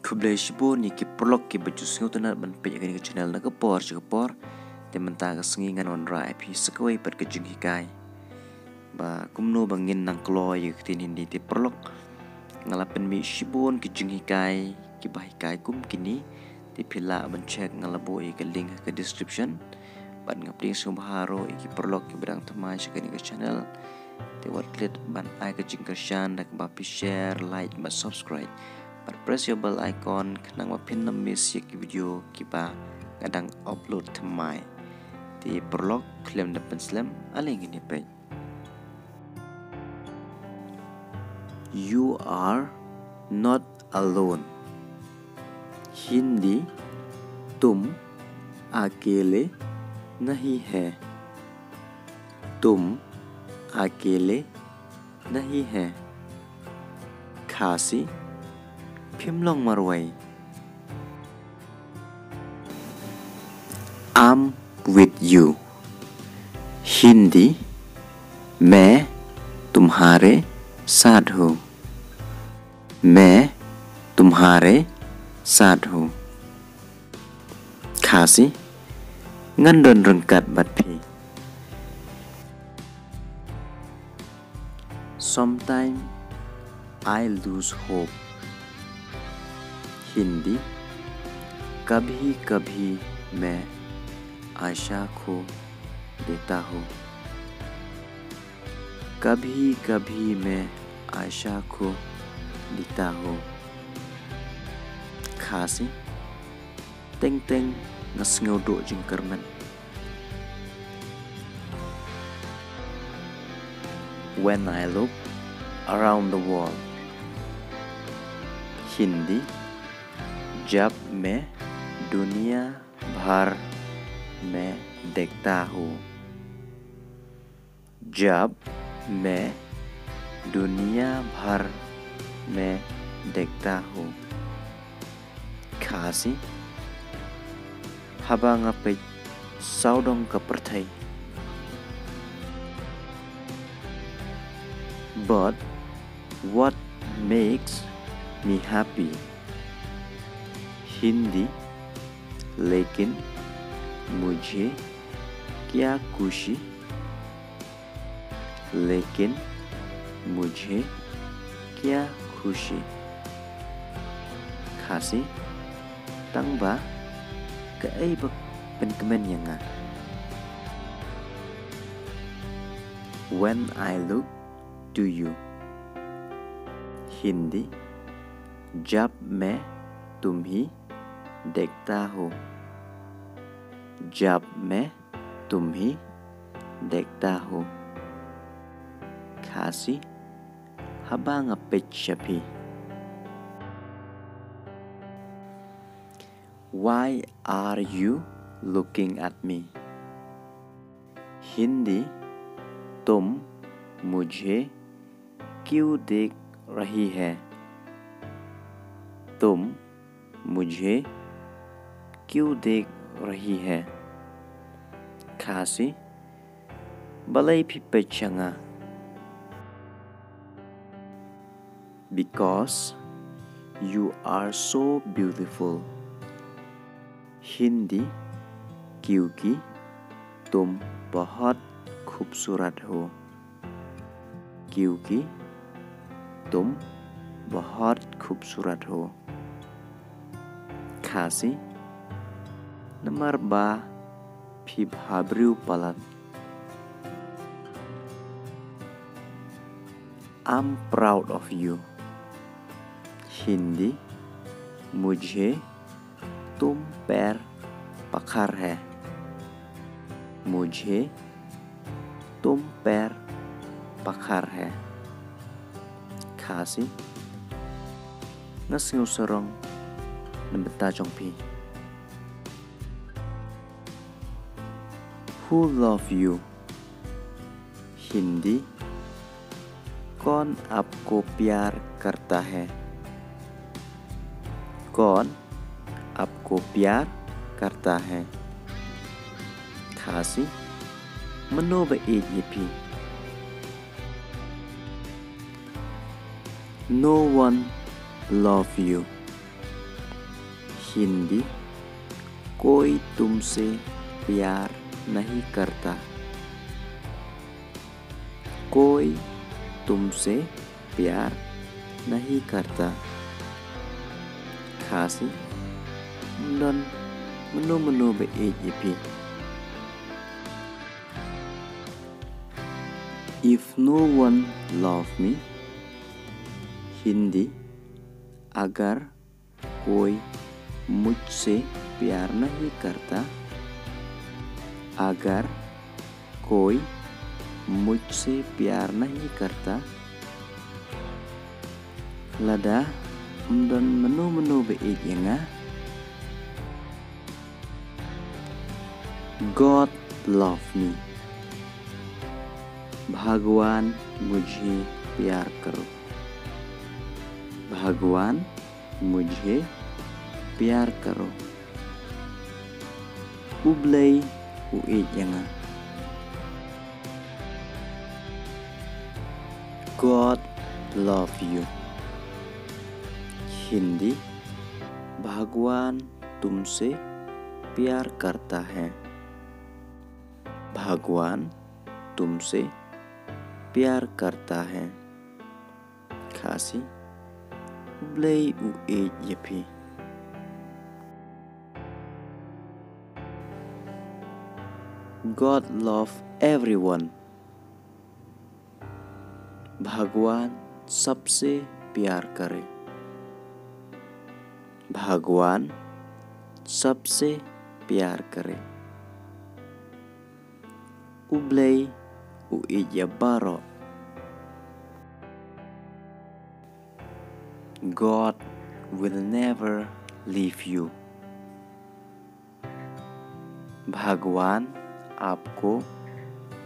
Kublai shibo ni ki prolog ki baju singo tanat ban pe ke channel na kapor te menta ka sengingan on ra epi sekawai pat ke jing hikai ba kumno bangin nang kloy tin hindi te prolog ngalapen mi shibon ki jing hikai ki ba hikai kum kini te phila ban check ngalabo ke link ke description ban ngapling sumbharo ki prolog ki berang thamai ke channel te wat klit ban ai ke jing kershan dak ba share like ba subscribe. But press your bell icon kenang mapin na miss ya video kipa kadang upload thamai di prolog klaim dapat slam aling ini pe. You are not alone. Hindi तुम अकेले नहीं है. तुम अकेले नहीं है. खासी Phimlong Marway. I'm with you. Hindi मैं तुम्हारे साथ हूँ. मैं तुम्हारे साथ हूँ. खासी ngandon rengkat batpi. Sometimes I lose hope. Hindi कभी कभी मैं आशा खो देता हूँ. कभी कभी मैं आशा खो देता हूँ. खासी teng teng ngasngau do jingkerman. When I look around the world. Hindi जब मैं दुनिया भर में देखता हूँ. जब मैं दुनिया भर में देखता हूँ. खासी habang apay saudong kapertai. But what makes me happy? Hindi लेकिन मुझे क्या खुशी. लेकिन मुझे क्या खुशी. खासी tangba keaibak penkemen yang nga. When I look to you. Hindi जब मैं तुम्ही देखता हूँ. जब मैं तुम्ही देखता हूँ. खासी habang apit shapi. Why are you looking at me? Hindi तुम मुझे क्यों देख रही है. तुम मुझे क्यों देख रही है. खासी balay pipechanga. Because you are so beautiful. Hindi क्योंकि तुम बहुत खूबसूरत हो. क्योंकि तुम बहुत खूबसूरत हो. खासी nomor ba phib habriu palat. I'm proud of you. Hindi मुझे तुम पर फख्र है. मुझे तुम पर फख्र है. खासी ngasngu serong nembeta jongpi. Who love you? Hindi कौन आपको प्यार करता है. कौन आपको प्यार करता है. खासी menoba ejipi. No one love you. Hindi कोई तुमसे प्यार नहीं करता। कोई तुमसे प्यार नहीं करता। Kasi dan menu-menu BEJP. If no one love me, Hindi अगर कोई मुझसे प्यार नहीं करता। अगर कोई मुझसे प्यार नहीं करता। Lada dan menu-menu BEJ-nya. God love me. भगवान मुझे प्यार करो। भगवान मुझे प्यार करो। Ublay uijanga. God love you. Hindi भगवान तुमसे प्यार करता है। भगवान तुमसे प्यार करता है। Kasi ublay uijp. God love everyone. भगवान सबसे प्यार करे। भगवान सबसे प्यार करे। Ublay uijabaro. God will never leave you. भगवान आपको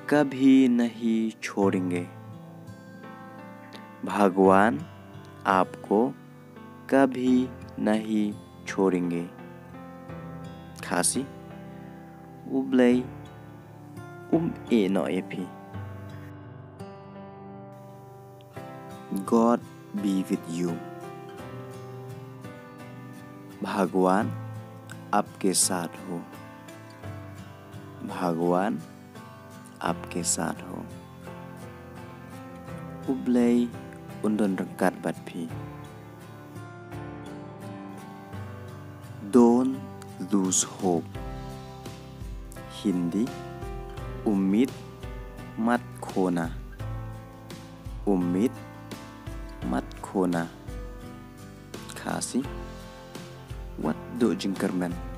कभी नहीं छोड़ेंगे। भगवान आपको कभी नहीं छोड़ेंगे। Kasi ublay enoep. God be with you. भगवान आपके साथ हो। भगवान आपके साथ हो। Ublay undon rengkat batpi. Don't lose hope. Hindi ummid mat khona. Ummid mat khona. Kasi wat do jingkerman.